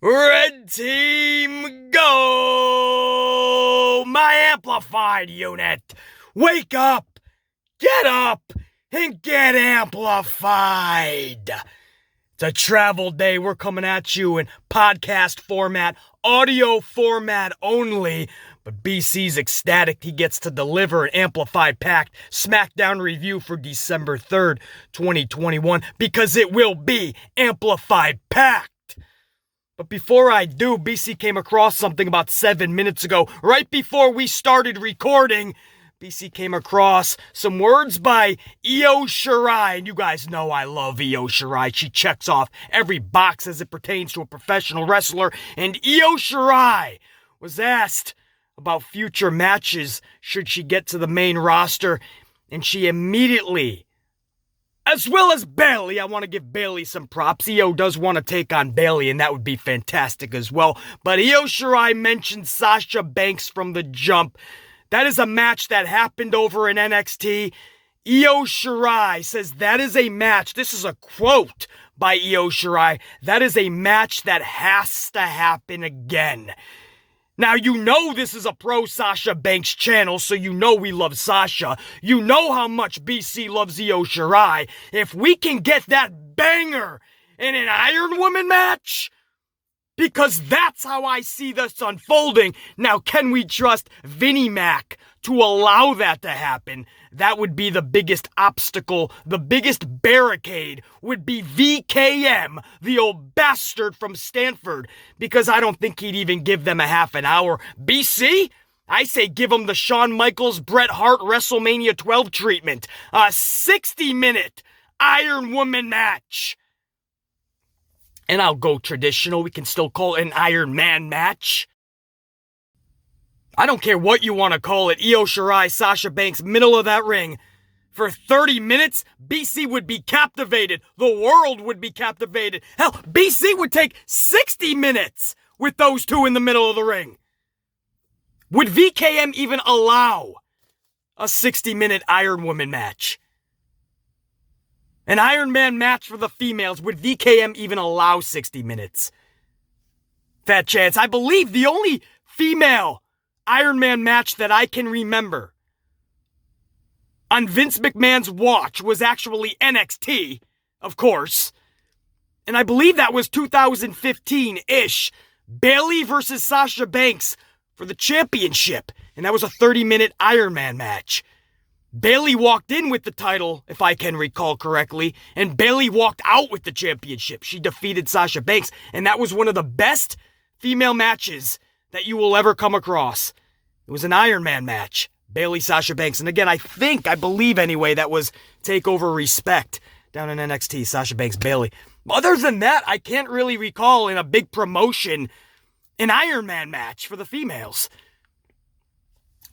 Red team, go! My amplified unit, wake up, and get amplified. It's a travel day. We're coming at you in podcast format, audio format only. But BC's ecstatic he gets to deliver an amplified packed Smackdown review for December 3rd, 2021, because it will be amplified packed. But before I do, BC came across something about 7 minutes ago, right before we started recording. BC came across some words by Io Shirai, and you guys know I love Io Shirai. She checks off every box as it pertains to a professional wrestler, and Io Shirai was asked about future matches should she get to the main roster, and she immediately, as well as Bayley, I want to give Bayley some props. Io does want to take on Bayley, and that would be fantastic as well. But Io Shirai mentioned Sasha Banks from the jump. That is a match that happened over in NXT. Io Shirai says that is a match. This is a quote by Io Shirai. That is a match that has to happen again. Now, you know this is a pro Sasha Banks channel, so you know we love Sasha. You know how much BC loves Io Shirai. If we can get that banger in an Iron Woman match, because that's how I see this unfolding. Now, can we trust Vinnie Mac to allow that to happen? That would be the biggest obstacle, the biggest barricade would be VKM, the old bastard from Stanford, because I don't think he'd even give them a half an hour. BC? I say give him the Shawn Michaels, Bret Hart WrestleMania 12 treatment. A 60-minute Iron Woman match. And I'll go traditional. We can still call it an Iron Man match. I don't care what you want to call it. Io Shirai, Sasha Banks, middle of that ring. For 30 minutes, BC would be captivated. The world would be captivated. Hell, BC would take 60 minutes with those two in the middle of the ring. Would VKM even allow a 60-minute Iron Woman match? An Iron Man match for the females, would VKM even allow 60 minutes? Fat chance. I believe the only female Iron Man match that I can remember on Vince McMahon's watch was actually NXT, of course. And I believe that was 2015-ish. Bayley versus Sasha Banks for the championship. And that was a 30-minute Iron Man match. Bayley walked in with the title, if I can recall correctly, and Bayley walked out with the championship. She defeated Sasha Banks, and that was one of the best female matches that you will ever come across. It was an Iron Man match. Bayley, Sasha Banks. And again, I believe anyway, that was TakeOver Respect down in NXT. Sasha Banks, Bayley. Other than that, I can't really recall in a big promotion an Iron Man match for the females.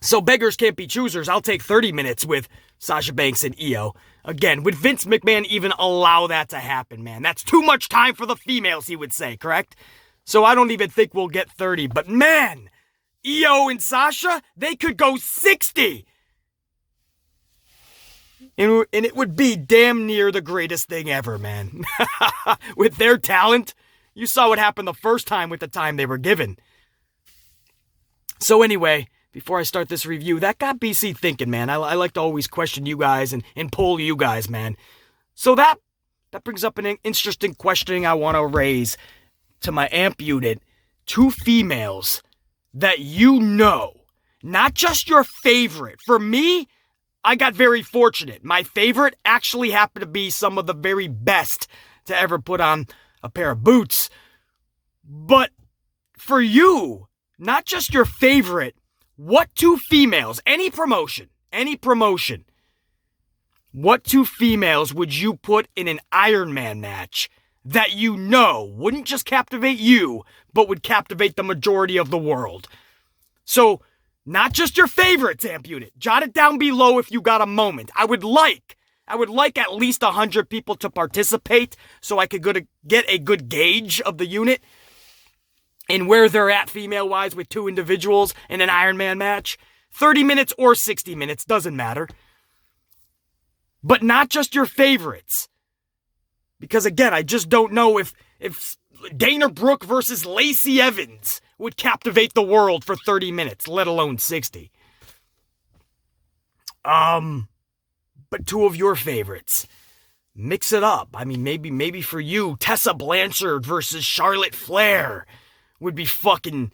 So beggars can't be choosers. I'll take 30 minutes with Sasha Banks and Io. Again, would Vince McMahon even allow that to happen, man? That's too much time for the females, he would say, correct? So I don't even think we'll get 30. But man, Io and Sasha, they could go 60. And it would be damn near the greatest thing ever, man. With their talent, you saw what happened the first time with the time they were given. So anyway, before I start this review, that got BC thinking, man. I like to always question you guys and poll you guys, man. So that brings up an interesting questioning I want to raise to my amp unit. Two females that you know, not just your favorite. For me, I got very fortunate. My favorite actually happened to be some of the very best to ever put on a pair of boots. But for you, not just your favorite, what two females, any promotion, what two females would you put in an Iron Man match that you know wouldn't just captivate you, but would captivate the majority of the world? So, not just your favorites, amp unit. Jot it down below if you got a moment. I would like at least 100 people to participate so I could get a good gauge of the unit and where they're at female-wise with two individuals in an Iron Man match. 30 minutes or 60 minutes, doesn't matter. But not just your favorites. Because again, I just don't know if Dana Brooke versus Lacey Evans would captivate the world for 30 minutes, let alone 60. But two of your favorites. Mix it up. I mean, maybe for you, Tessa Blanchard versus Charlotte Flair would be fucking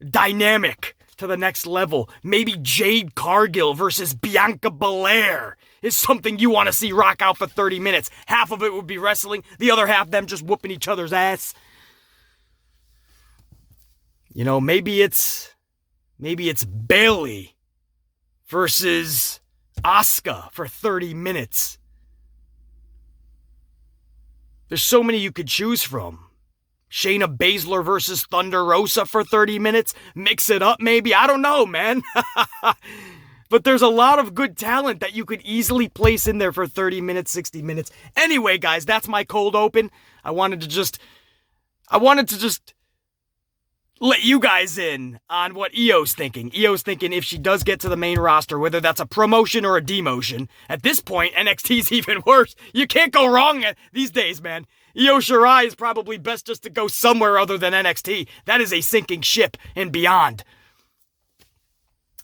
dynamic to the next level. Maybe Jade Cargill versus Bianca Belair is something you want to see rock out for 30 minutes. Half of it would be wrestling, the other half them just whooping each other's ass. You know, maybe it's Bayley versus Asuka for 30 minutes. There's so many you could choose from. Shayna Baszler versus Thunder Rosa for 30 minutes. Mix it up maybe. I don't know, man. But there's a lot of good talent that you could easily place in there for 30 minutes, 60 minutes. Anyway, guys, that's my cold open. I wanted to just let you guys in on what Io's thinking. Io's thinking if she does get to the main roster, whether that's a promotion or a demotion. At this point, NXT's even worse. You can't go wrong these days, man. Io Shirai is probably best just to go somewhere other than NXT. That is a sinking ship and beyond.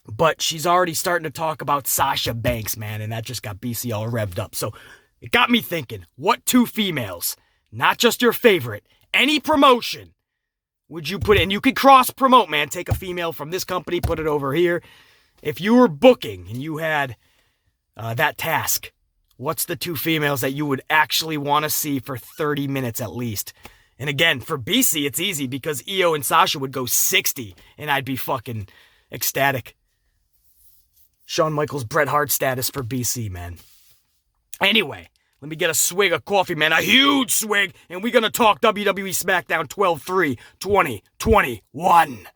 But she's already starting to talk about Sasha Banks, man, and that just got BC all revved up. So it got me thinking, what two females, not just your favorite, any promotion, would you put in? You could cross-promote, man. Take a female from this company, put it over here. If you were booking and you had that task, what's the two females that you would actually want to see for 30 minutes at least? And again, for BC, it's easy because Io and Sasha would go 60, and I'd be fucking ecstatic. Shawn Michaels, Bret Hart status for BC, man. Anyway, let me get a swig of coffee, man. A huge swig. And we're going to talk WWE Smackdown 12/3/2021.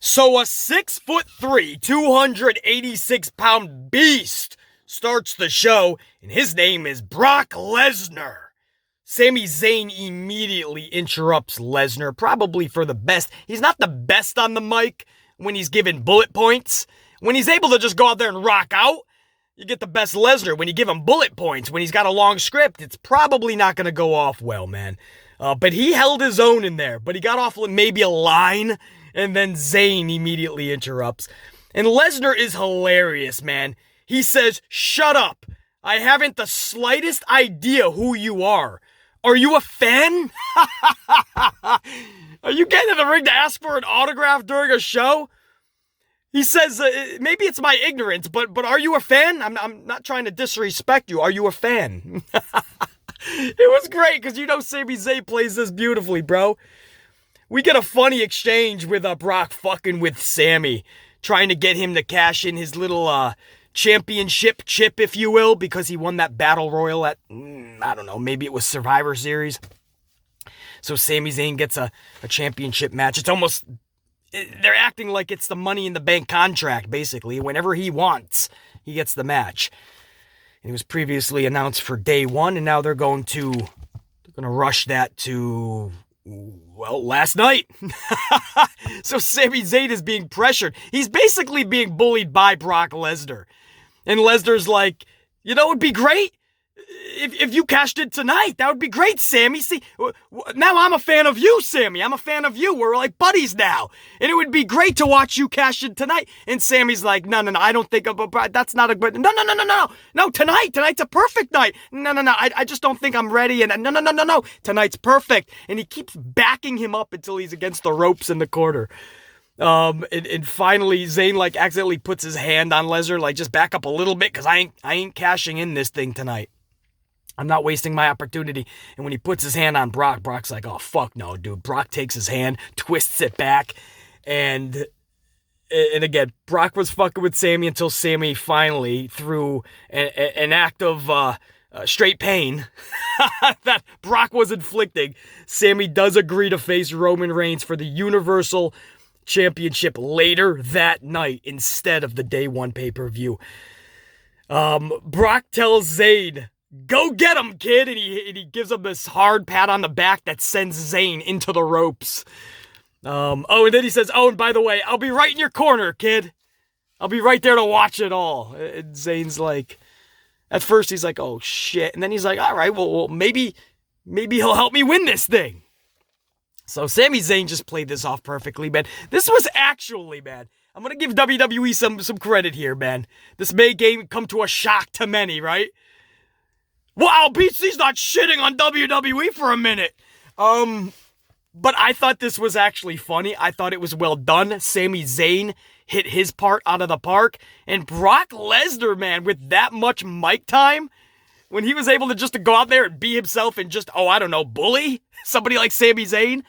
So a 6'3", 286-pound beast starts the show. And his name is Brock Lesnar. Sami Zayn immediately interrupts Lesnar, probably for the best. He's not the best on the mic when he's given bullet points. When he's able to just go out there and rock out, you get the best Lesnar. When you give him bullet points, when he's got a long script, it's probably not going to go off well, man. But he held his own in there. But he got off maybe a line, and then Zayn immediately interrupts. And Lesnar is hilarious, man. He says, "Shut up. I haven't the slightest idea who you are. Are you a fan?" Are you getting in the ring to ask for an autograph during a show? He says, maybe it's my ignorance, but are you a fan? I'm not trying to disrespect you. Are you a fan? It was great because you know Sami Zayn plays this beautifully, bro. We get a funny exchange with Brock fucking with Sami, trying to get him to cash in his little championship chip, if you will, because he won that battle royal at, I don't know, maybe it was Survivor Series. So Sami Zayn gets a championship match. It's almost, they're acting like it's the Money in the Bank contract, basically. Whenever he wants, he gets the match. And it was previously announced for day one, and now they're going to rush that to, well, last night. So Sami Zayn is being pressured. He's basically being bullied by Brock Lesnar. And Lesnar's like, you know, it'd be great if you cashed it tonight. That would be great, Sammy. See, now I'm a fan of you, Sammy. I'm a fan of you. We're like buddies now. And it would be great to watch you cash it tonight. And Sammy's like, no, I don't think that's not a good, no, tonight's a perfect night. No, I just don't think I'm ready. And no, tonight's perfect. And he keeps backing him up until he's against the ropes in the corner. And finally, Zayn like accidentally puts his hand on Lesnar, like just back up a little bit, because I ain't cashing in this thing tonight. I'm not wasting my opportunity. And when he puts his hand on Brock, Brock's like, oh, fuck no, dude. Brock takes his hand, twists it back, and again, Brock was fucking with Sami until Sami finally, through an act of straight pain that Brock was inflicting, Sami does agree to face Roman Reigns for the Universal Championship later that night instead of the day one pay-per-view. Brock tells Zayn, go get him, kid, and he gives him this hard pat on the back that sends Zayn into the ropes. And then he says, oh, and by the way, I'll be right in your corner, kid. I'll be right there to watch it all. And Zayn's like, at first he's like, oh shit, and then he's like, all right, well maybe maybe he'll help me win this thing. So Sami Zayn just played this off perfectly, man. This was actually, man, I'm going to give WWE some credit here, man. This may come to a shock to many, right? Wow, BC's not shitting on WWE for a minute. But I thought this was actually funny. I thought it was well done. Sami Zayn hit his part out of the park. And Brock Lesnar, man, with that much mic time, when he was able to just to go out there and be himself and just, bully somebody like Sami Zayn,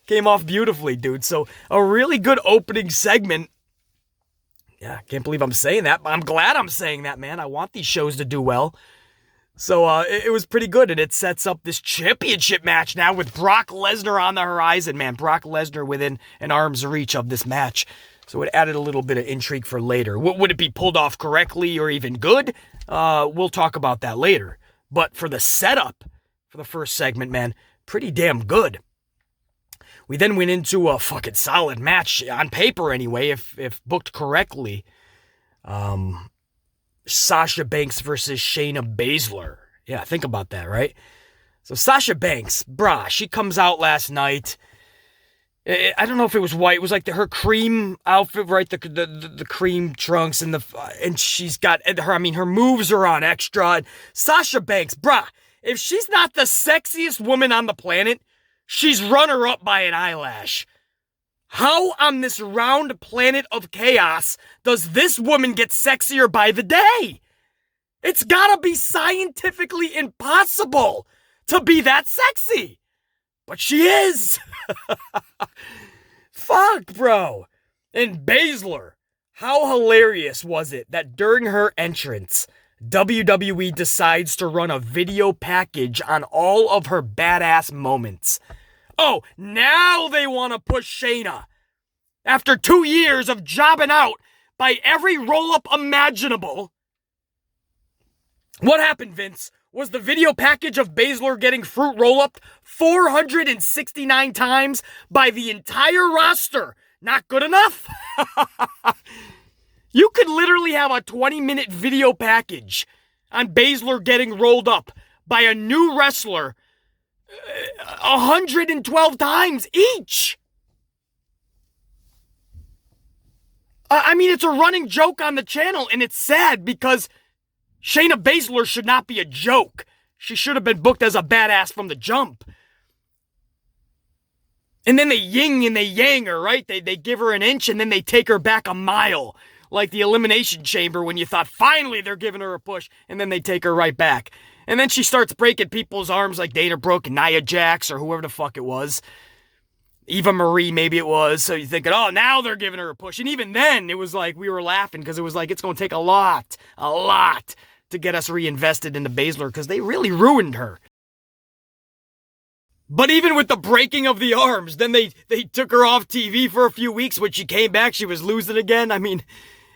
came off beautifully, dude. So a really good opening segment. Yeah, I can't believe I'm saying that, but I'm glad I'm saying that, man. I want these shows to do well. So it was pretty good, and it sets up this championship match now with Brock Lesnar on the horizon, man. Brock Lesnar within an arm's reach of this match. So it added a little bit of intrigue for later. Would it be pulled off correctly or even good? We'll talk about that later. But for the setup for the first segment, man, pretty damn good. We then went into a fucking solid match, on paper anyway, if booked correctly. Sasha Banks versus Shayna Baszler. Yeah, think about that, right? So Sasha Banks, she comes out last night. I don't know if it was white. It was like her cream outfit, right? The cream trunks and she's got her moves are on extra. Sasha Banks, if she's not the sexiest woman on the planet, she's runner-up by an eyelash. How on this round planet of chaos does this woman get sexier by the day? It's gotta be scientifically impossible to be that sexy. But she is. Fuck, bro. And Baszler, how hilarious was it that during her entrance, WWE decides to run a video package on all of her badass moments. Oh, now they want to push Shayna. After 2 years of jobbing out by every roll-up imaginable. What happened, Vince? Was the video package of Baszler getting fruit roll-up 469 times by the entire roster not good enough? You could literally have a 20-minute video package on Baszler getting rolled up by a new wrestler 112 times each. It's a running joke on the channel, and it's sad because Shayna Baszler should not be a joke. She should have been booked as a badass from the jump. And then they yin and they yang her, right? They give her an inch and then they take her back a mile. Like the Elimination Chamber when you thought finally they're giving her a push, and then they take her right back. And then she starts breaking people's arms like Dana Brooke and Nia Jax or whoever the fuck it was. Eva Marie, maybe it was. So you're thinking, oh, now they're giving her a push. And even then, it was like we were laughing because it was like it's going to take a lot to get us reinvested into Baszler because they really ruined her. But even with the breaking of the arms, then they took her off TV for a few weeks. When she came back, she was losing again.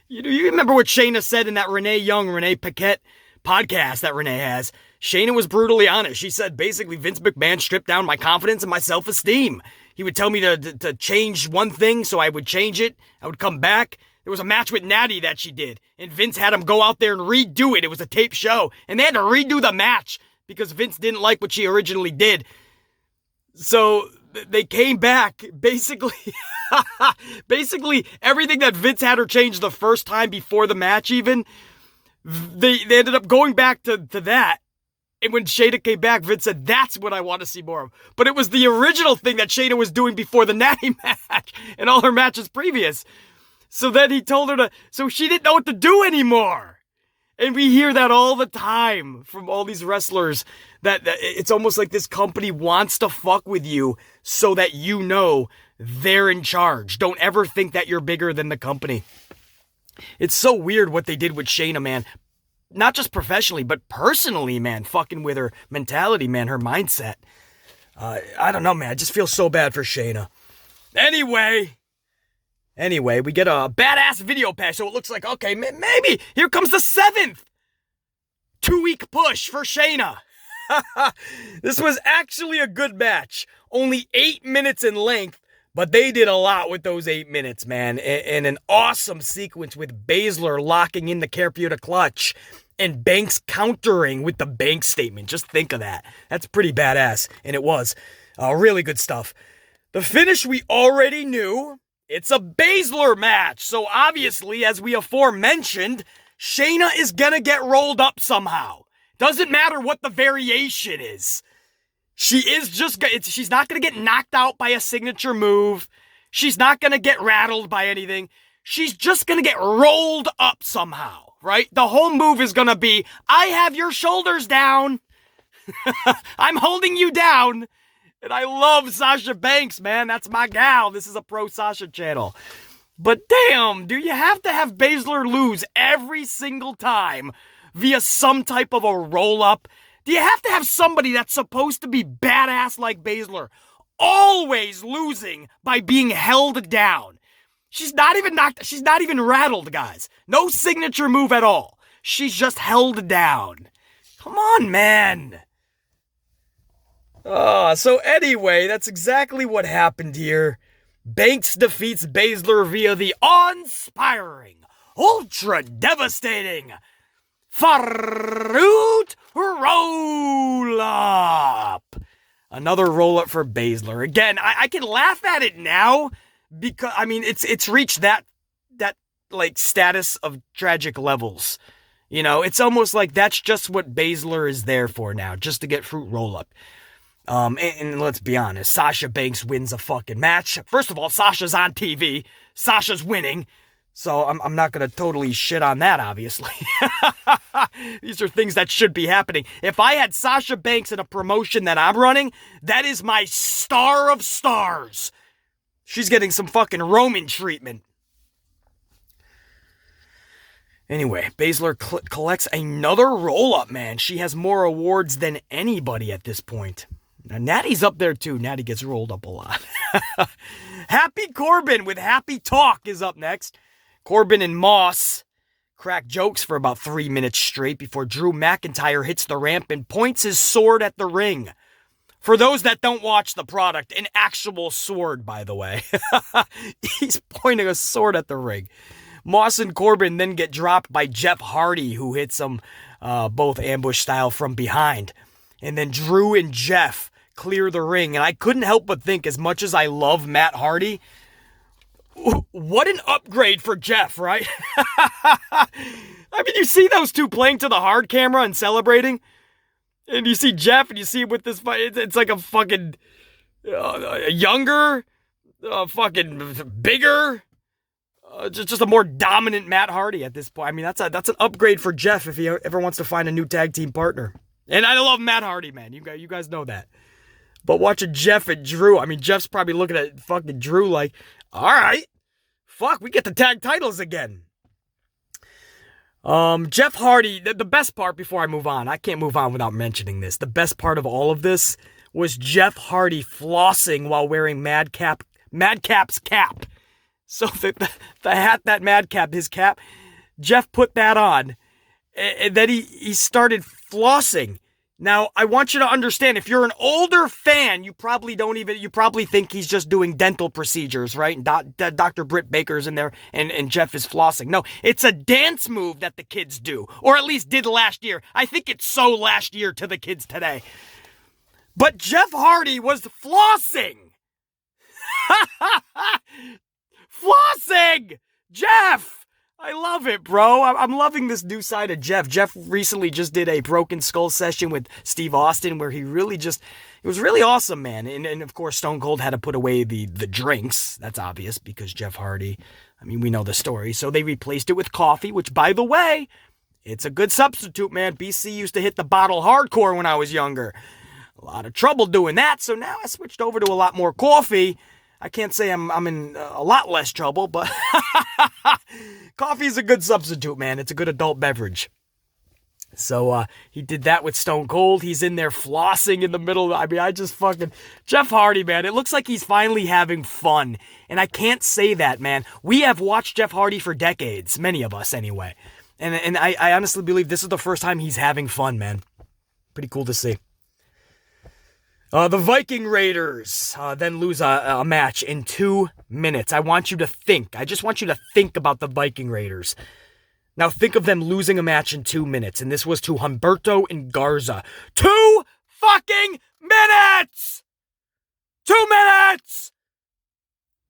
You remember what Shayna said in that Renee Paquette podcast that Renee has. Shayna was brutally honest. She said, basically, Vince McMahon stripped down my confidence and my self-esteem. He would tell me to change one thing, so I would change it. I would come back. There was a match with Natty that she did, and Vince had him go out there and redo it. It was a taped show, and they had to redo the match because Vince didn't like what she originally did. So they came back, basically everything that Vince had her change the first time before the match even, they ended up going back to that. And when Shayna came back, Vince said, that's what I want to see more of. But it was the original thing that Shayna was doing before the Natty match and all her matches previous. So then he told her so she didn't know what to do anymore. And we hear that all the time from all these wrestlers that it's almost like this company wants to fuck with you so that you know they're in charge. Don't ever think that you're bigger than the company. It's so weird what they did with Shayna, man. Not just professionally, but personally, man. Fucking with her mentality, man. Her mindset. I don't know, man. I just feel so bad for Shayna. Anyway, we get a badass video pack. So it looks like, okay, maybe here comes the 7th 2-week push for Shayna. This was actually a good match. Only 8 minutes in length. But they did a lot with those 8 minutes, man. And an awesome sequence with Baszler locking in the Carputa clutch. and Banks countering with the Banks statement. Just think of that. That's pretty badass, and it was. Really good stuff. The finish we already knew. It's a Baszler match, so obviously, as we aforementioned, Shayna is gonna get rolled up somehow. Doesn't matter what the variation is. She's not gonna get knocked out by a signature move. She's not gonna get rattled by anything. She's just gonna get rolled up somehow, right? The whole move is gonna be, I have your shoulders down. I'm holding you down. And I love Sasha Banks, man. That's my gal. This is a pro Sasha channel. But damn, do you have to have Baszler lose every single time via some type of a roll-up? Do you have to have somebody that's supposed to be badass like Baszler always losing by being held down? She's not even knocked, she's not even rattled, guys. No signature move at all. She's just held down. Come on, man. So anyway, that's exactly what happened here. Banks defeats Baszler via the awe-inspiring, ultra-devastating Fruit Roll-Up. Another roll-up for Baszler. Again, I can laugh at it now because, I mean, it's reached that like status of tragic levels. You know, it's almost like that's just what Baszler is there for now, just to get Fruit Roll-Up. And let's be honest, Sasha Banks wins a fucking match. First of all, Sasha's on TV. Sasha's winning. So I'm not going to totally shit on that, obviously. These are things that should be happening. If I had Sasha Banks in a promotion that I'm running, that is my star of stars. She's getting some fucking Roman treatment. Anyway, Baszler collects another roll-up, man. She has more awards than anybody at this point. Now, Natty's up there, too. Natty gets rolled up a lot. Happy Corbin with Happy Talk is up next. Corbin and Moss crack jokes for about 3 minutes straight before Drew McIntyre hits the ramp and points his sword at the ring. For those that don't watch the product, an actual sword, by the way. He's pointing a sword at the ring. Moss and Corbin then get dropped by Jeff Hardy, who hits them both ambush style from behind. And then Drew and Jeff clear the ring. And I couldn't help but think, as much as I love Matt Hardy, what an upgrade for Jeff, right? I mean, you see those two playing to the hard camera and celebrating? And you see Jeff and you see him with this, it's like a fucking younger, fucking bigger, just a more dominant Matt Hardy at this point. I mean, that's an upgrade for Jeff if he ever wants to find a new tag team partner. And I love Matt Hardy, man. You guys know that. But watching Jeff and Drew, I mean, Jeff's probably looking at fucking Drew like, all right, fuck, we get the tag titles again. Jeff Hardy, the best part before I move on, I can't move on without mentioning this. The best part of all of this was Jeff Hardy flossing while wearing Madcap's cap. So the hat that Madcap, his cap, Jeff put that on, and then he started flossing. Now, I want you to understand, if you're an older fan, you probably think he's just doing dental procedures, right? And Dr. Britt Baker's in there, and Jeff is flossing. No, it's a dance move that the kids do, or at least did last year. I think it's so last year to the kids today. But Jeff Hardy was flossing. Flossing! Jeff! I love it, bro. I'm loving this new side of Jeff. Jeff recently just did a Broken Skull session with Steve Austin where it was really awesome, man. And of course, Stone Cold had to put away the drinks. That's obvious because Jeff Hardy, I mean, we know the story. So they replaced it with coffee, which, by the way, it's a good substitute, man. BC used to hit the bottle hardcore when I was younger. A lot of trouble doing that. So now I switched over to a lot more coffee. I can't say I'm in a lot less trouble, but coffee is a good substitute, man. It's a good adult beverage. So he did that with Stone Cold. He's in there flossing in the middle. I mean, Jeff Hardy, man. It looks like he's finally having fun. And I can't say that, man. We have watched Jeff Hardy for decades, many of us anyway. And I honestly believe this is the first time he's having fun, man. Pretty cool to see. The Viking Raiders then lose a match in 2 minutes. I want you to think. I just want you to think about the Viking Raiders. Now think of them losing a match in 2 minutes, and this was to Humberto and Garza. 2 fucking minutes! 2 minutes!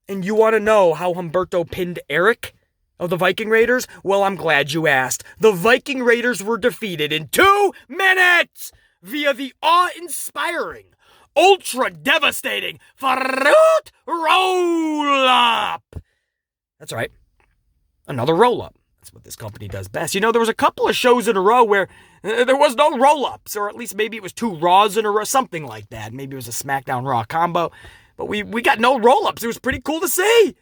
And you want to know how Humberto pinned Eric of the Viking Raiders? Well, I'm glad you asked. The Viking Raiders were defeated in 2 minutes via the awe-inspiring, ultra-devastating fruit roll-up. That's right. Another roll-up. That's what this company does best. You know, there was a couple of shows in a row where there was no roll-ups, or at least maybe it was 2 Raws in a row, something like that. Maybe it was a SmackDown Raw combo. But we got no roll-ups. It was pretty cool to see.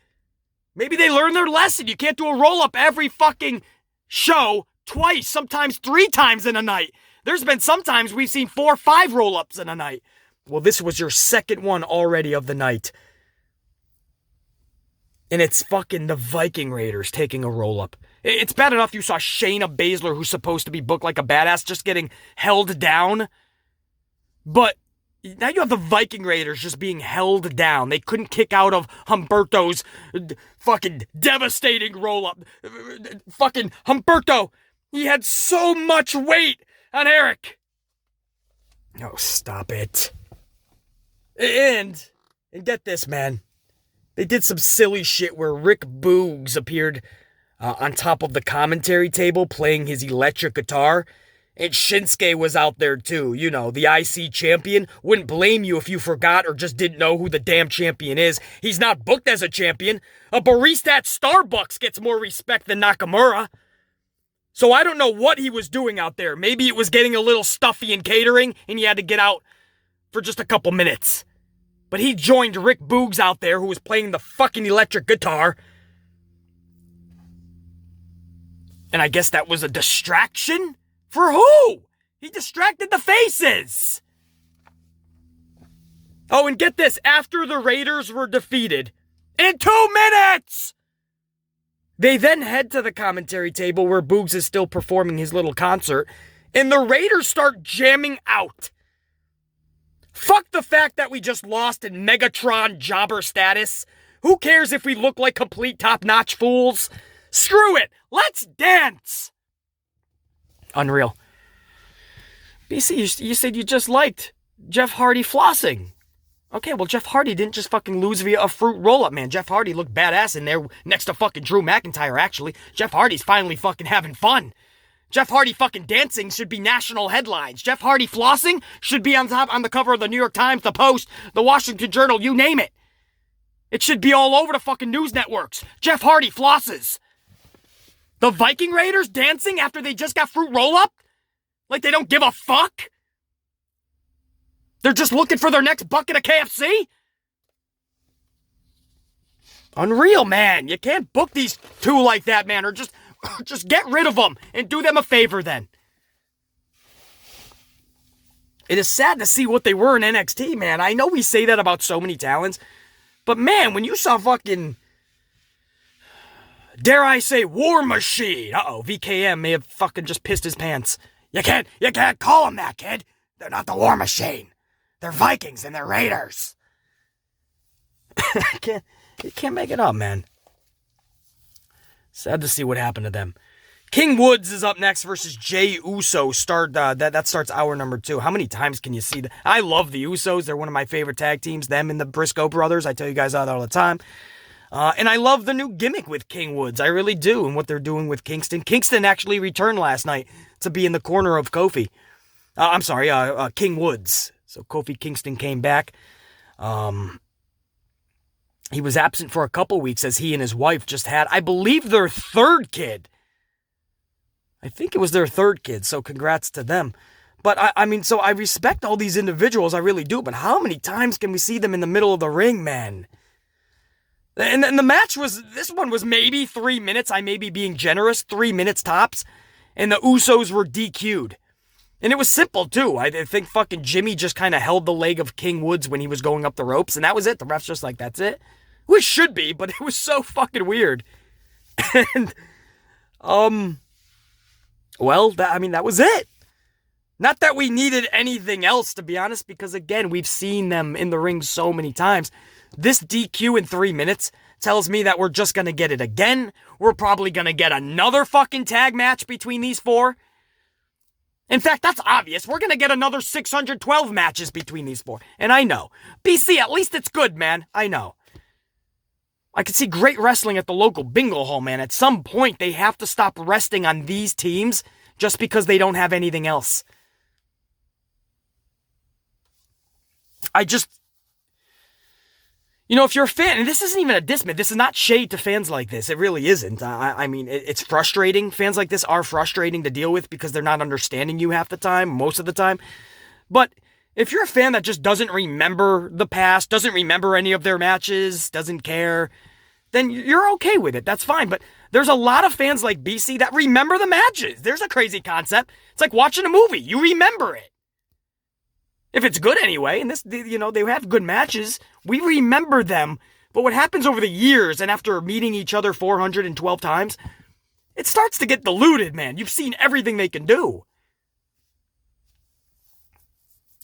Maybe they learned their lesson. You can't do a roll-up every fucking show twice, sometimes 3 times in a night. There's been sometimes we've seen 4 or 5 roll-ups in a night. Well, this was your second one already of the night. And it's fucking the Viking Raiders taking a roll-up. It's bad enough you saw Shayna Baszler, who's supposed to be booked like a badass, just getting held down. But now you have the Viking Raiders just being held down. They couldn't kick out of Humberto's fucking devastating roll-up. Fucking Humberto, he had so much weight on Eric. Oh, stop it. And get this, man. They did some silly shit where Rick Boogs appeared on top of the commentary table playing his electric guitar. And Shinsuke was out there too, you know, the IC champion. Wouldn't blame you if you forgot or just didn't know who the damn champion is. He's not booked as a champion. A barista at Starbucks gets more respect than Nakamura. So I don't know what he was doing out there. Maybe it was getting a little stuffy in catering and he had to get out for just a couple minutes. But he joined Rick Boogs out there, who was playing the fucking electric guitar. And I guess that was a distraction? For who? He distracted the faces. Oh, and get this. After the Raiders were defeated, in 2 minutes, they then head to the commentary table where Boogs is still performing his little concert, and the Raiders start jamming out. Fuck the fact that we just lost in Megatron jobber status. Who cares if we look like complete top-notch fools? Screw it. Let's dance. Unreal. BC, you said you just liked Jeff Hardy flossing. Okay, well, Jeff Hardy didn't just fucking lose via a fruit roll-up, man. Jeff Hardy looked badass in there next to fucking Drew McIntyre, actually. Jeff Hardy's finally fucking having fun. Jeff Hardy fucking dancing should be national headlines. Jeff Hardy flossing should be on the cover of the New York Times, the Post, the Washington Journal, you name it. It should be all over the fucking news networks. Jeff Hardy flosses. The Viking Raiders dancing after they just got fruit roll-up? Like they don't give a fuck? They're just looking for their next bucket of KFC? Unreal, man. You can't book these two like that, man, or just get rid of them and do them a favor then. It is sad to see what they were in NXT, man. I know we say that about so many talents, but man, when you saw fucking, dare I say, War Machine. VKM may have fucking just pissed his pants. You can't call them that, kid. They're not the War Machine. They're Vikings and they're Raiders. You can't make it up, man. Sad to see what happened to them. King Woods is up next versus Jey Uso. That starts hour number 2. How many times can you see that? I love the Usos. They're one of my favorite tag teams. Them and the Briscoe brothers. I tell you guys that all the time. And I love the new gimmick with King Woods. I really do. And what they're doing with Kingston. Kingston actually returned last night to be in the corner of Kofi. King Woods. So Kofi Kingston came back. He was absent for a couple weeks as he and his wife just had, I believe, their 3rd kid. I think it was their 3rd kid, so congrats to them. But I respect all these individuals, I really do, but how many times can we see them in the middle of the ring, man? And the match this one was maybe 3 minutes, I may be being generous, 3 minutes tops, and the Usos were DQ'd. And it was simple, too. I think fucking Jimmy just kind of held the leg of King Woods when he was going up the ropes, and that was it. The ref's just like, that's it. Which should be, but it was so fucking weird. And, that was it. Not that we needed anything else, to be honest, because, again, we've seen them in the ring so many times. This DQ in 3 minutes, tells me that we're just going to get it again. We're probably going to get another fucking tag match between these four. In fact, that's obvious. We're going to get another 612 matches between these four. And I know. BC, at least it's good, man. I know. I could see great wrestling at the local bingo hall, man. At some point, they have to stop resting on these teams just because they don't have anything else. If you're a fan, and this isn't even a diss, man, this is not shade to fans like this. It really isn't. I mean, it's frustrating. Fans like this are frustrating to deal with because they're not understanding you half the time, most of the time. But if you're a fan that just doesn't remember the past, doesn't remember any of their matches, doesn't care, then you're okay with it. That's fine. But there's a lot of fans like BC that remember the matches. There's a crazy concept. It's like watching a movie. You remember it. If it's good anyway, and they have good matches, we remember them. But what happens over the years and after meeting each other 412 times, it starts to get diluted, man. You've seen everything they can do.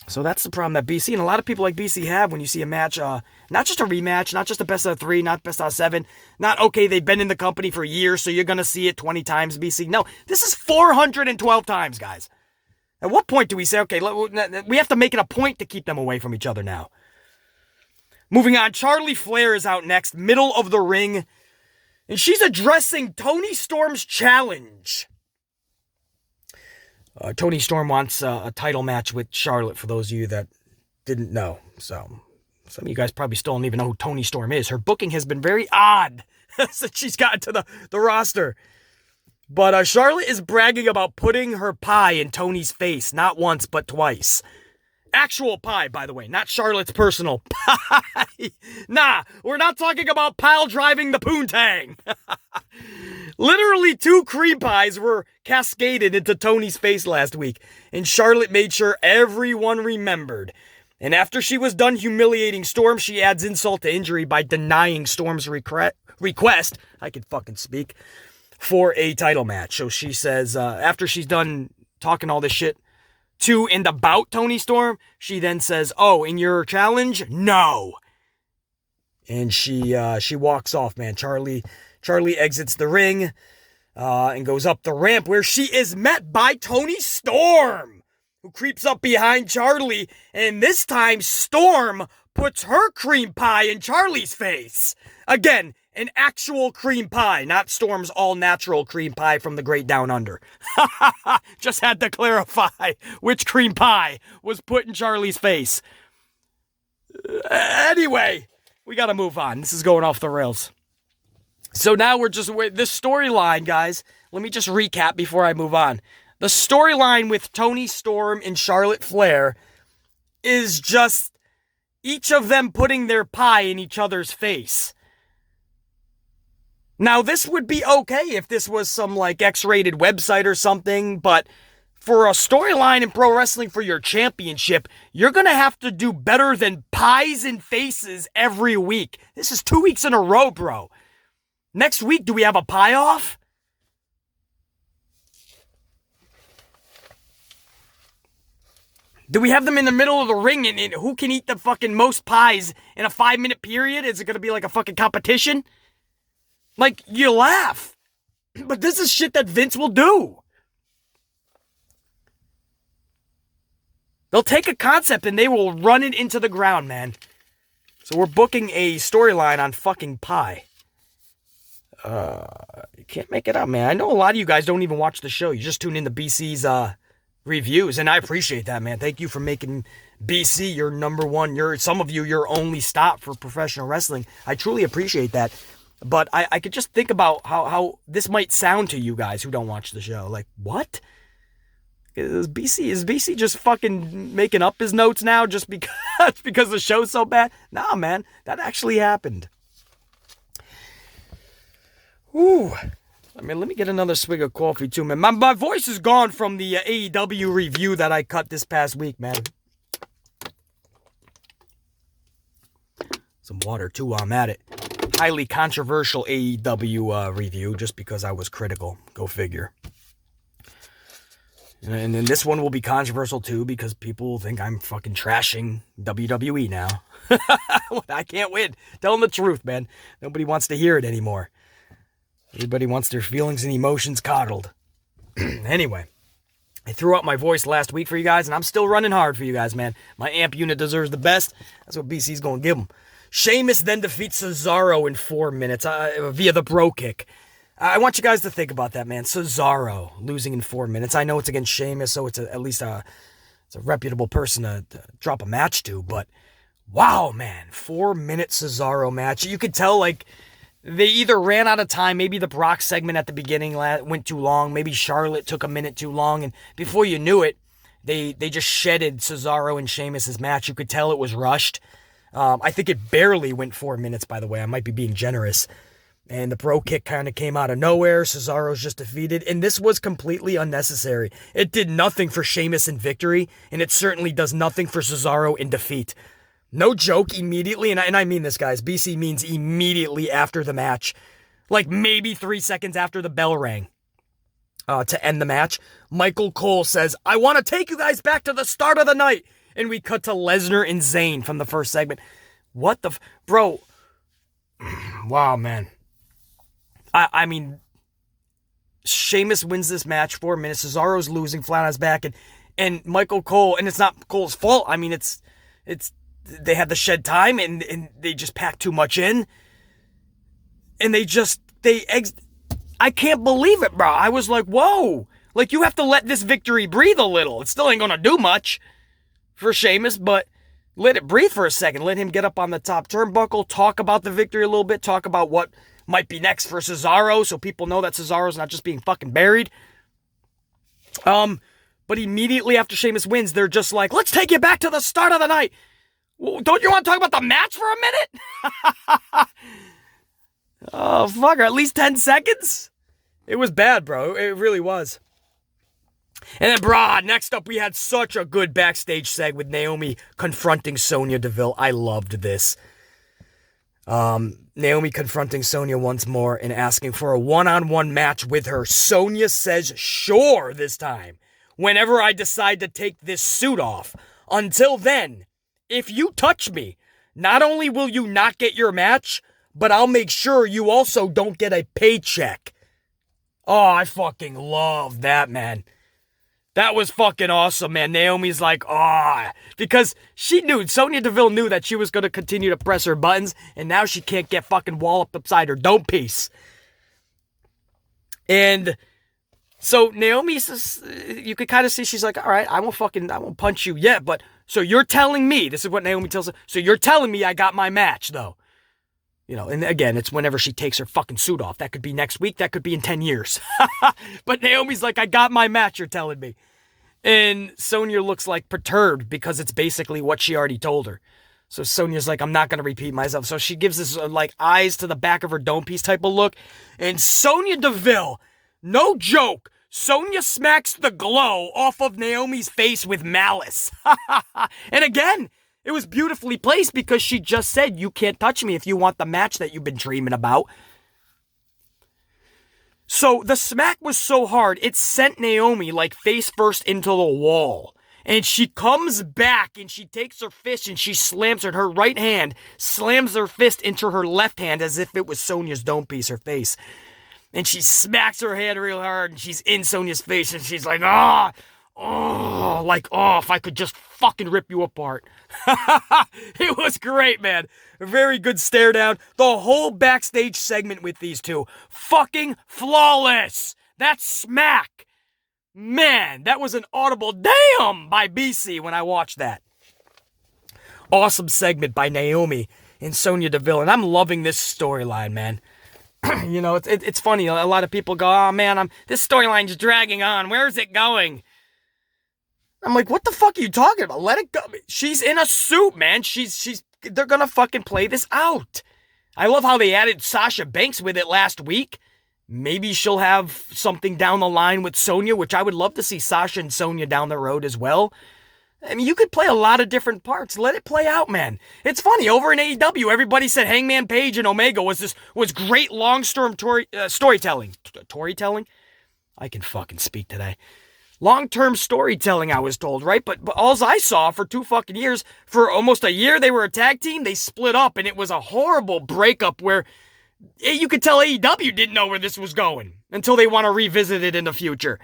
So that's the problem that BC and a lot of people like BC have when you see a match, not just a rematch, not just a best of 3, not best out of 7, not, okay, they've been in the company for years, so you're going to see it 20 times, BC. No, this is 412 times, guys. At what point do we say, okay, we have to make it a point to keep them away from each other now? Moving on, Charlie Flair is out next, middle of the ring, and she's addressing Toni Storm's challenge. Toni Storm wants a title match with Charlotte, for those of you that didn't know. So, some of you guys probably still don't even know who Toni Storm is. Her booking has been very odd since she's gotten to the roster. But Charlotte is bragging about putting her pie in Toni's face, not once, but twice. Actual pie, by the way, not Charlotte's personal pie. Nah, we're not talking about pile driving the poontang. Literally 2 cream pies were cascaded into Toni's face last week, and Charlotte made sure everyone remembered. And after she was done humiliating Storm, she adds insult to injury by denying Storm's request, I can fucking speak, for a title match. So she says, after she's done talking all this shit to and about Toni Storm, she then says, oh, in your challenge? No. And she walks off, man. Charlie exits the ring and goes up the ramp where she is met by Toni Storm, who creeps up behind Charlie. And this time, Storm puts her cream pie in Charlie's face. Again, an actual cream pie, not Storm's all-natural cream pie from the Great Down Under. Just had to clarify which cream pie was put in Charlie's face. Anyway, we gotta move on. This is going off the rails. So now this storyline, guys, let me just recap before I move on. The storyline with Toni Storm and Charlotte Flair is just each of them putting their pie in each other's face. Now, this would be okay if this was some, X-rated website or something, but for a storyline in pro wrestling for your championship, you're going to have to do better than pies and faces every week. This is 2 weeks in a row, bro. Next week, do we have a pie off? Do we have them in the middle of the ring and who can eat the fucking most pies in a 5-minute period? Is it going to be like a fucking competition? You laugh. But this is shit that Vince will do. They'll take a concept and they will run it into the ground, man. So we're booking a storyline on fucking pie. You can't make it up, man. I know a lot of you guys don't even watch the show. You just tune into BC's reviews, and I appreciate that, man. Thank you for making BC your number one, some of you your only stop for professional wrestling. I truly appreciate that. But I could just think about how this might sound to you guys who don't watch the show. What? Is BC just fucking making up his notes now just because the show's so bad? Nah, man. That actually happened. Ooh. Let me get another swig of coffee too, man. My voice is gone from the AEW review that I cut this past week, man. Some water too while I'm at it. Highly controversial AEW review just because I was critical. Go figure. And then this one will be controversial too because people will think I'm fucking trashing WWE now. I can't win. Tell them the truth, man. Nobody wants to hear it anymore. Everybody wants their feelings and emotions coddled. Anyway, I threw out my voice last week for you guys, and I'm still running hard for you guys, man. My amp unit deserves the best. That's what BC's going to give them. Sheamus then defeats Cesaro in 4 minutes via the bro kick. I want you guys to think about that, man. Cesaro losing in 4 minutes. I know it's against Sheamus, so it's at least it's a reputable person to drop a match to, but wow, man. 4 minute Cesaro match. You could tell, like, they either ran out of time. Maybe the Brock segment at the beginning went too long. Maybe Charlotte took a minute too long, and before you knew it, they just shedded Cesaro and Sheamus' match. You could tell it was rushed. I think it barely went 4 minutes, by the way. I might be being generous. And the bro kick kind of came out of nowhere. Cesaro's just defeated. And this was completely unnecessary. It did nothing for Sheamus in victory. And it certainly does nothing for Cesaro in defeat. No joke, immediately. And I mean this, guys. BC means immediately after the match. Like maybe 3 seconds after the bell rang. To end the match. Michael Cole says, I want to take you guys back to the start of the night. And we cut to Lesnar and Zayn from the first segment. What the... Bro. Wow, man. I mean, Sheamus wins this match 4 minutes. Cesaro's losing flat on his back, and Michael Cole, and it's not Cole's fault. I mean, it's they had the shed time, and they just packed too much in, and I can't believe it, bro. I was like, whoa, like you have to let this victory breathe a little. It still ain't gonna do much for Sheamus, but let it breathe for a second. Let him get up on the top turnbuckle, talk about the victory a little bit, talk about what might be next for Cesaro, so people know that Cesaro's not just being fucking buried. But immediately after Sheamus wins, they're just like, let's take you back to the start of the night. Well, don't you want to talk about the match for a minute? Oh, fuck, or at least 10 seconds? It was bad, bro. It really was. And then, brah, next up, we had such a good backstage seg with Naomi confronting Sonya Deville. I loved this. Naomi confronting Sonya once more and asking for a one-on-one match with her. Sonya says, sure, this time. Whenever I decide to take this suit off. Until then, if you touch me, not only will you not get your match, but I'll make sure you also don't get a paycheck. Oh, I fucking love that, man. That was fucking awesome, man. Naomi's like, because she knew, Sonya Deville knew that she was going to continue to press her buttons, and now she can't get fucking walloped upside her dome piece. And so Naomi says, you could kind of see, she's like, all right, I won't punch you yet, but so you're telling me, this is what Naomi tells her, so you're telling me I got my match, though. You know, and again, it's whenever she takes her fucking suit off. That could be next week, that could be in 10 years. But Naomi's like, I got my match, you're telling me. And Sonya looks like perturbed because it's basically what she already told her. So Sonya's like, I'm not going to repeat myself. So she gives this like eyes to the back of her dome piece type of look. And Sonya Deville, no joke, Sonya smacks the glow off of Naomi's face with malice. And again, it was beautifully placed because she just said, you can't touch me if you want the match that you've been dreaming about. So the smack was so hard, it sent Naomi like face first into the wall. And she comes back and she takes her fist and she slams her. Her right hand slams her fist into her left hand as if it was Sonya's dome piece, her face. And she smacks her hand real hard and she's in Sonya's face and she's like, if I could just fucking rip you apart. It was great, man. A very good stare down. The whole backstage segment with these two. Fucking flawless. That smack. Man, that was an audible damn by BC when I watched that. Awesome segment by Naomi and Sonya Deville. And I'm loving this storyline, man. You know, it's funny. A lot of people go, oh man, this storyline's dragging on. Where is it going? I'm like, what the fuck are you talking about? Let it go. She's in a suit, man. They're gonna fucking play this out. I love how they added Sasha Banks with it last week. Maybe she'll have something down the line with Sonya, which I would love to see Sasha and Sonya down the road as well. I mean, you could play a lot of different parts. Let it play out, man. It's funny, over in AEW, everybody said Hangman Page and Omega was great long-term storytelling. Storytelling? I can fucking speak today. Long-term storytelling, I was told, right? But all I saw for 2 fucking years, for almost a year, they were a tag team. They split up, and it was a horrible breakup where you could tell AEW didn't know where this was going until they want to revisit it in the future.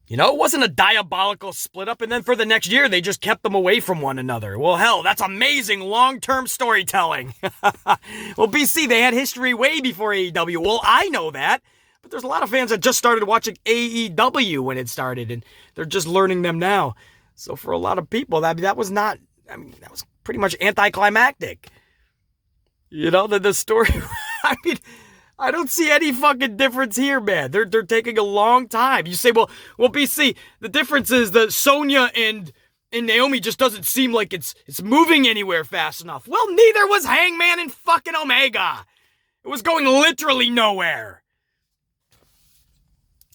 You know, it wasn't a diabolical split up, and then for the next year, they just kept them away from one another. Well, hell, that's amazing long-term storytelling. Well, BC, they had history way before AEW. Well, I know that. But there's a lot of fans that just started watching AEW when it started, and they're just learning them now. So for a lot of people, that was pretty much anticlimactic. You know, the story, I don't see any fucking difference here, man. They're taking a long time. You say, well, BC, the difference is that Sonya and Naomi just doesn't seem like it's moving anywhere fast enough. Well, neither was Hangman and fucking Omega. It was going literally nowhere.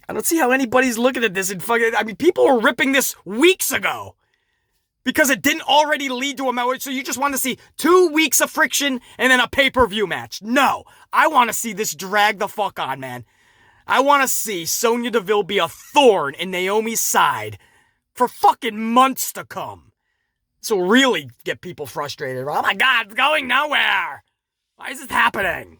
I don't see how anybody's looking at this and people were ripping this weeks ago because it didn't already lead to a match. So you just want to see 2 weeks of friction and then a pay-per-view match. No, I want to see this drag the fuck on, man. I want to see Sonya Deville be a thorn in Naomi's side for fucking months to come. So really get people frustrated. Oh my God, it's going nowhere. Why is this happening?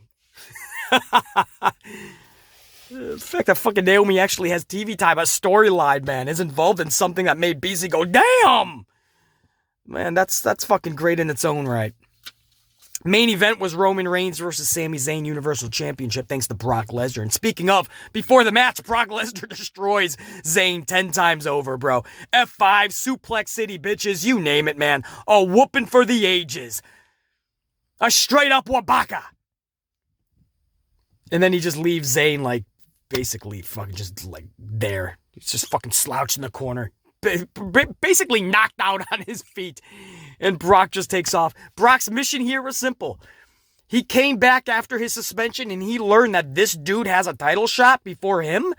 The fact that fucking Naomi actually has TV time, a storyline, man, is involved in something that made BC go, damn! Man, that's fucking great in its own right. Main event was Roman Reigns versus Sami Zayn Universal Championship thanks to Brock Lesnar. And speaking of, before the match, Brock Lesnar destroys Zayn 10 times over, bro. F5, Suplex City, bitches, you name it, man. A whooping for the ages. A straight up wabaka. And then he just leaves Zayn basically fucking just there. He's just fucking slouched in the corner. Basically knocked out on his feet. And Brock just takes off. Brock's mission here was simple. He came back after his suspension and he learned that this dude has a title shot before him.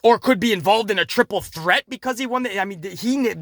Or could be involved in a triple threat because he won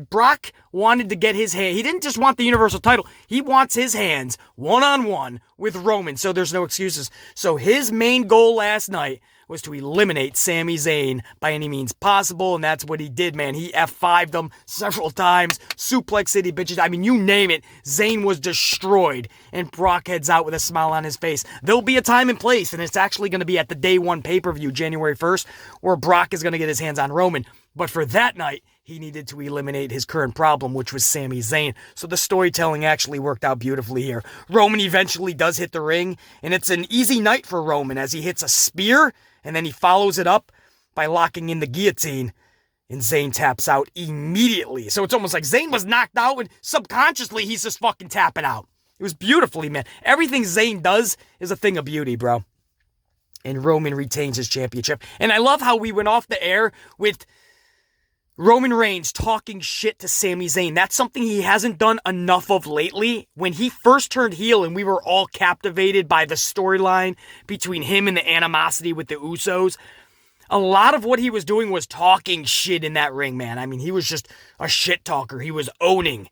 Brock wanted to get his hand. He didn't just want the Universal title. He wants his hands one-on-one with Roman, so there's no excuses. So his main goal last night was to eliminate Sami Zayn by any means possible, and that's what he did, man. He F5'd him several times, Suplex City bitches, you name it. Zayn was destroyed, and Brock heads out with a smile on his face. There'll be a time and place, and it's actually going to be at the Day 1 pay-per-view, January 1st, where Brock is going to get his hands on Roman. But for that night, he needed to eliminate his current problem, which was Sami Zayn. So the storytelling actually worked out beautifully here. Roman eventually does hit the ring, and it's an easy night for Roman as he hits a spear, and then he follows it up by locking in the guillotine, and Zayn taps out immediately. So it's almost like Zayn was knocked out, and subconsciously he's just fucking tapping out. It was beautifully, man. Everything Zayn does is a thing of beauty, bro. And Roman retains his championship. And I love how we went off the air with Roman Reigns talking shit to Sami Zayn. That's something he hasn't done enough of lately. When he first turned heel and we were all captivated by the storyline between him and the animosity with the Usos, a lot of what he was doing was talking shit in that ring, man. He was just a shit talker. He was owning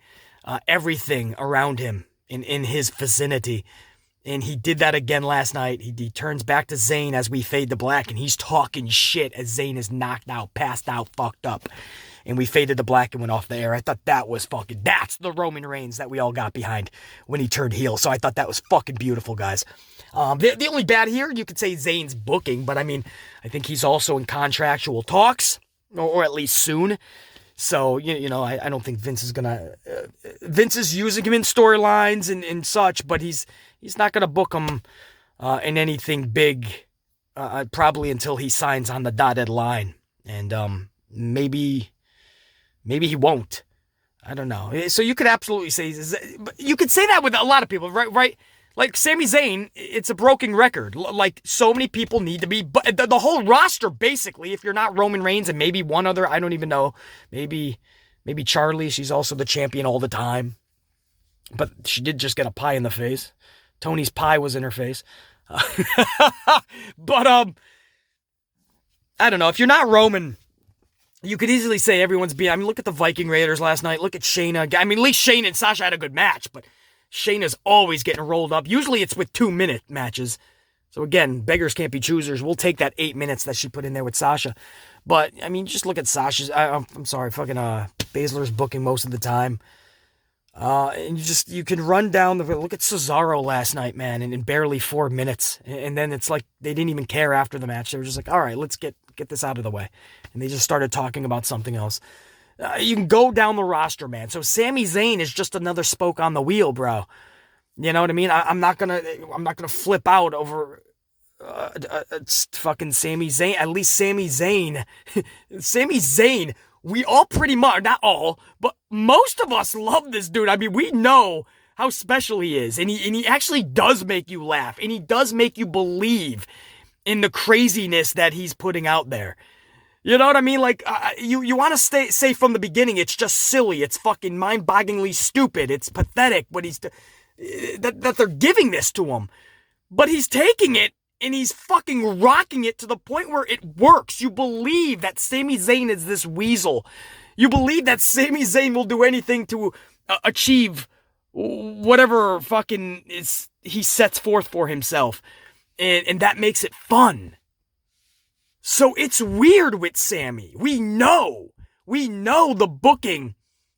everything around him in his vicinity. And he did that again last night. He turns back to Zayn as we fade to black, and he's talking shit as Zayn is knocked out, passed out, fucked up. And we faded to black and went off the air. I thought that's the Roman Reigns that we all got behind when he turned heel. So I thought that was fucking beautiful, guys. The only bad here, you could say Zayn's booking, but I think he's also in contractual talks, or at least soon. So, I don't think Vince is gonna... Vince is using him in storylines and such, but he's not gonna book him in anything big, probably until he signs on the dotted line. And maybe he won't. I don't know. So you could absolutely say... You could say that with a lot of people, right? Like Sami Zayn, it's a broken record. Like, so many people need to be... But the whole roster, basically, if you're not Roman Reigns and maybe one other, I don't even know. Maybe Charlie, she's also the champion all the time. But she did just get a pie in the face. Tony's pie was in her face. But, I don't know. If you're not Roman, you could easily say everyone's being... look at the Viking Raiders last night. Look at Shayna. At least Shayna and Sasha had a good match, but... Shayna's always getting rolled up. Usually it's with 2-minute matches. So again, beggars can't be choosers. We'll take that 8 minutes that she put in there with Sasha. But, I mean, just look at Sasha's, I'm sorry, fucking Baszler's booking most of the time. And you can run down look at Cesaro last night, man, in barely 4 minutes. And then it's like they didn't even care after the match. They were just like, all right, let's get this out of the way. And they just started talking about something else. You can go down the roster, man. So Sami Zayn is just another spoke on the wheel, bro. You know what I mean? I'm not gonna flip out over fucking Sami Zayn. At least Sami Zayn, we all pretty much, not all, but most of us love this dude. I mean, we know how special he is, and he actually does make you laugh, and he does make you believe in the craziness that he's putting out there. You know what I mean? Like, you want to say from the beginning, it's just silly, it's fucking mind-bogglingly stupid, it's pathetic, but that they're giving this to him. But he's taking it, and he's fucking rocking it to the point where it works. You believe that Sami Zayn is this weasel. You believe that Sami Zayn will do anything to achieve whatever fucking he sets forth for himself. And that makes it fun. So it's weird with Sami. We know the booking.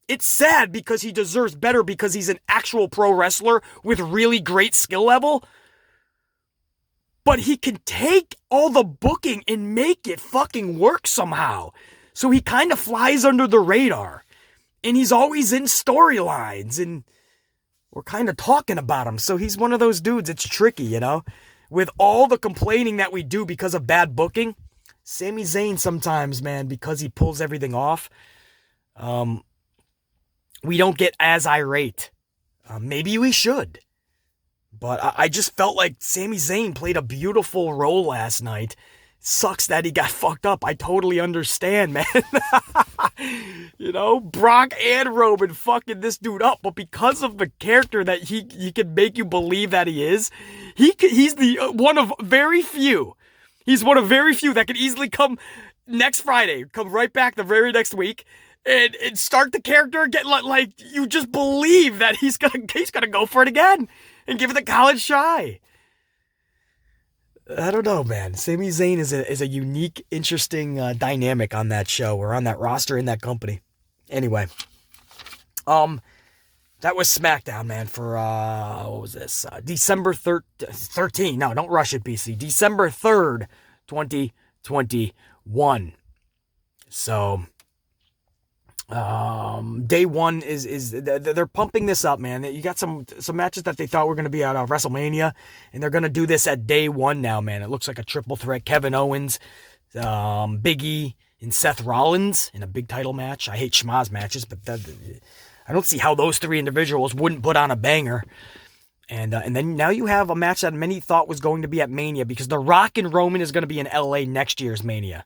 It's sad because he deserves better because he's an actual pro wrestler with really great skill level. But he can take all the booking and make it fucking work somehow. So he kind of flies under the radar. And he's always in storylines. And we're kind of talking about him. So he's one of those dudes. It's tricky, you know? With all the complaining that we do because of bad booking, Sami Zayn sometimes, man, because he pulls everything off, we don't get as irate. Maybe we should. But I just felt like Sami Zayn played a beautiful role last night. Sucks that he got fucked up. I totally understand, man. You know, Brock and Roman fucking this dude up. But because of the character that he can make you believe that he is, he's the one of very few. He's one of very few that can easily come next Friday, come right back the very next week, and start the character, get like you just believe that he's gonna go for it again. And give it the college shy. I don't know, man. Sami Zayn is a unique, interesting dynamic on that show or on that roster in that company. Anyway, that was Smackdown, man. For what was this? December 13. No, don't rush it, BC. December 3rd, 2021. So. Day one is they're pumping this up, man. You got some matches that they thought were going to be at WrestleMania, and they're going to do this at day one now, man. It looks like a triple threat: Kevin Owens, Big E, and Seth Rollins in a big title match. I hate schmaz matches, but I don't see how those three individuals wouldn't put on a banger. And then now you have a match that many thought was going to be at Mania because The Rock and Roman is going to be in LA next year's Mania.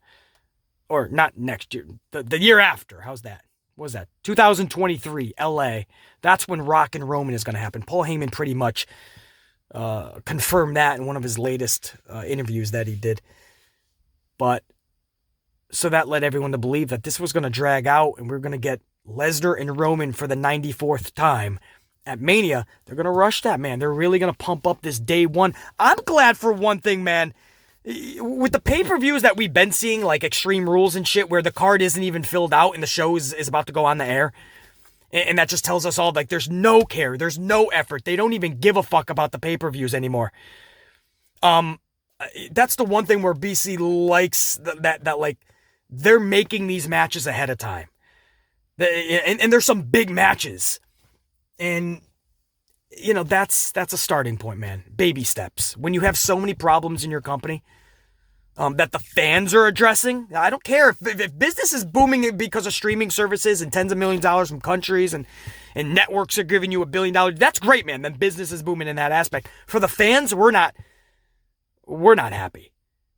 Or not next year, the year after. How's that? What was that? 2023, LA. That's when Rock and Roman is going to happen. Paul Heyman pretty much confirmed that in one of his latest interviews that he did. But so that led everyone to believe that this was going to drag out and we're going to get Lesnar and Roman for the 94th time at Mania. They're going to rush that, man. They're really going to pump up this day one. I'm glad for one thing, man. With the pay-per-views that we've been seeing, like Extreme Rules and shit, where the card isn't even filled out and the show is about to go on the air, and that just tells us all, like, there's no care, there's no effort, they don't even give a fuck about the pay-per-views anymore. That's the one thing where BC likes that like, they're making these matches ahead of time. And there's some big matches. And, you know, that's a starting point, man. Baby steps. When you have so many problems in your company that the fans are addressing, I don't care if business is booming because of streaming services and tens of millions of dollars from countries and networks are giving you $1 billion. That's great, man. Then business is booming in that aspect. For the fans, we're not happy.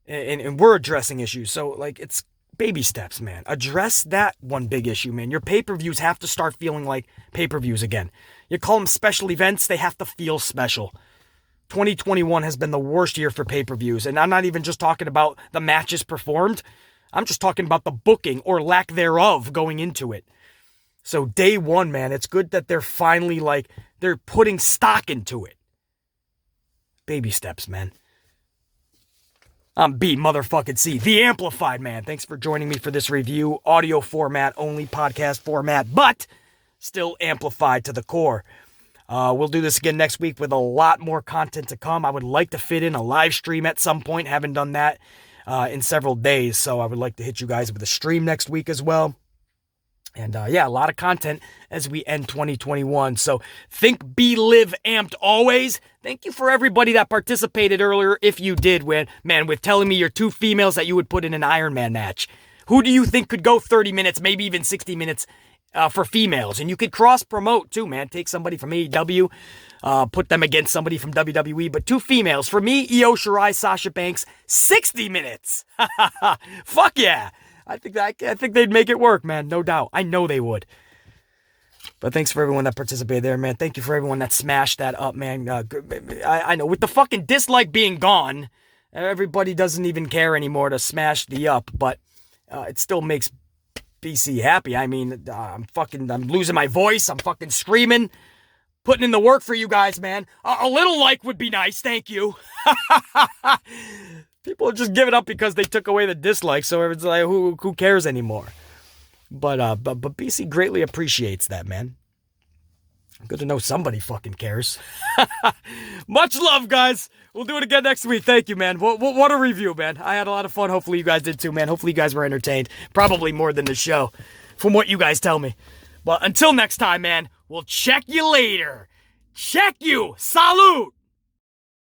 And we're addressing issues. So, like, it's baby steps, man. Address that one big issue, man. Your pay-per-views have to start feeling like pay-per-views again. You call them special events, they have to feel special. 2021 has been the worst year for pay-per-views, and I'm not even just talking about the matches performed. I'm just talking about the booking or lack thereof going into it. So day one, man, it's good that they're finally, like, they're putting stock into it. Baby steps, man. I'm B motherfucking C, the Amplified Man. Thanks for joining me for this review. Audio format only, podcast format, but still amplified to the core. We'll do this again next week with a lot more content to come. I would like to fit in a live stream at some point. Haven't done that in several days, so I would like to hit you guys with a stream next week as well. And yeah, a lot of content as we end 2021. So think, be, live, amped always. Thank you for everybody that participated earlier, if you did, with telling me your 2 females that you would put in an Iron Man match. Who do you think could go 30 minutes, maybe even 60 minutes for females? And you could cross-promote too, man. Take somebody from AEW, put them against somebody from WWE. But 2 females. For me, Io Shirai, Sasha Banks, 60 minutes. Fuck yeah. I think they'd make it work, man. No doubt. I know they would. But thanks for everyone that participated there, man. Thank you for everyone that smashed that up, man. I know. With the fucking dislike being gone, everybody doesn't even care anymore to smash the up. But it still makes BC happy. I mean, I'm losing my voice. I'm fucking screaming. Putting in the work for you guys, man. A little like would be nice. Thank you. People are just giving up because they took away the dislike, so everyone's like, who cares anymore? But BC greatly appreciates that, man. Good to know somebody fucking cares. Much love, guys. We'll do it again next week. Thank you, man. What a review, man. I had a lot of fun. Hopefully you guys did too, man. Hopefully you guys were entertained. Probably more than the show, from what you guys tell me. But until next time, man, we'll check you later. Check you. Salute.